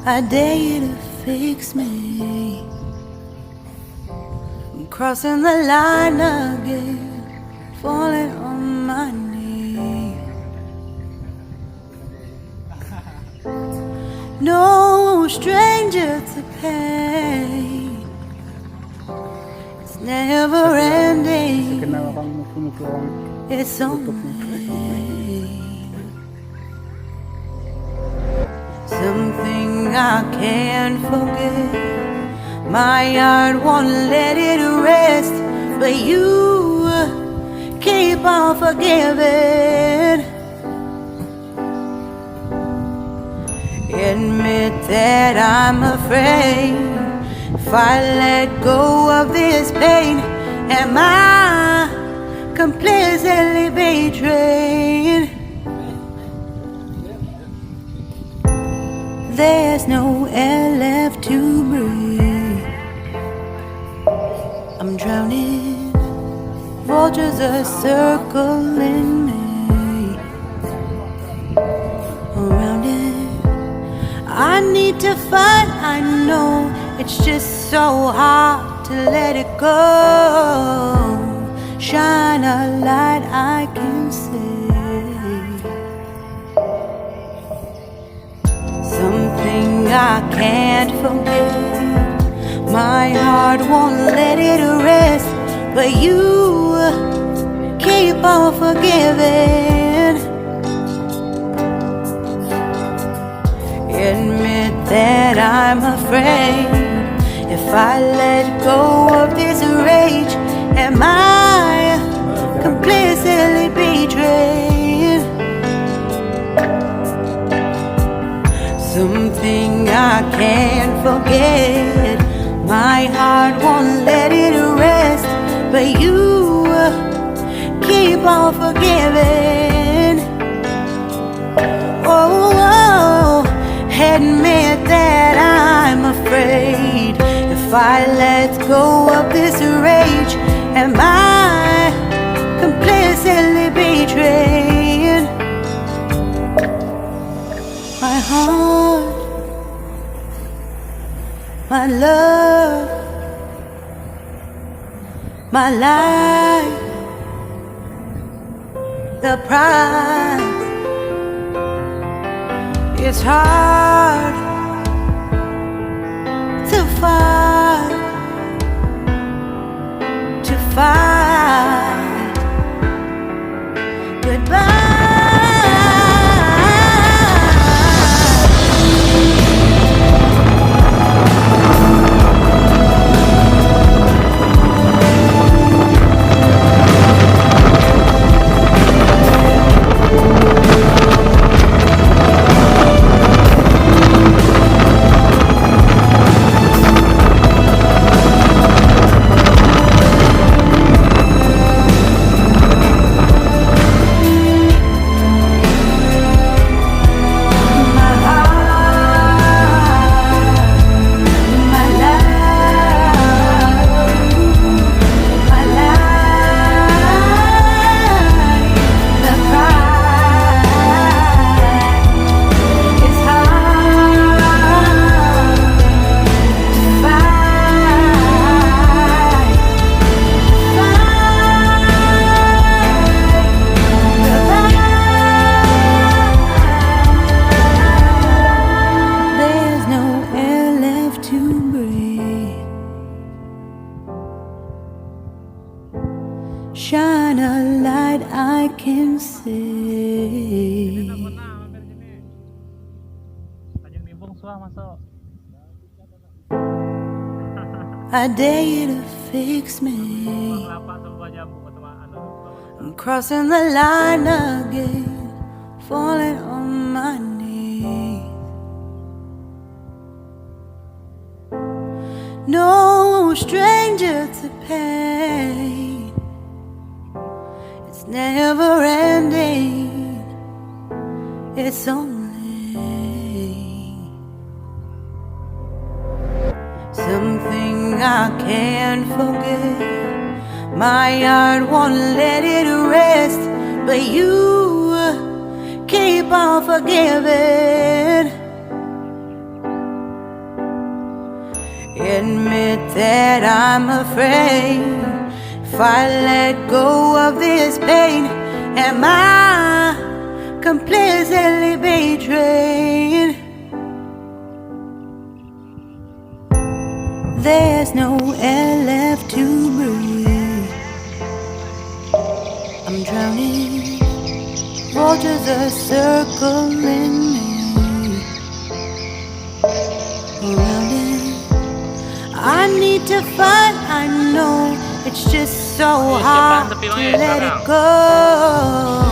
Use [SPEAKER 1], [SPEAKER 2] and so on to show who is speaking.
[SPEAKER 1] I dare you to fix me. I'm crossing the line again, falling on my knees. No stranger to pain, it's never ending, it's only something I can't forget. My heart won't let it rest, but you keep on forgiving. Admit that I'm afraid if I let go of this pain, am I completely betrayed? There's no air left to breathe. I'm drowning, vultures are circling me. Around it, I need to fight, I know it's just so hard to let it go. Shine a light I can see. Something I can't forget. My heart won't let it rest, but you keep on forgiving. Admit that I'm afraid if I let go of this rage, am I completely betrayed? Something I can't forget. My heart won't let it rest, but you keep on forgiving. Oh, admit that I'm afraid if I let go of this rage, am I completely betrayed? My heart, my love, my life, the price. It's hard to fight, goodbye. Shine a light I can see. I dare you to fix me. I'm crossing the line again, falling on my knees. No stranger to pain, it's never ending, it's only something I can't forget. My heart won't let it rest, but you keep on forgiving. I'm afraid if I let go of this pain, am I completely betrayed? There's no air left to breathe. I'm drowning, vultures are circling me. Around it, I need to fight, I know it's just so hard to let it go.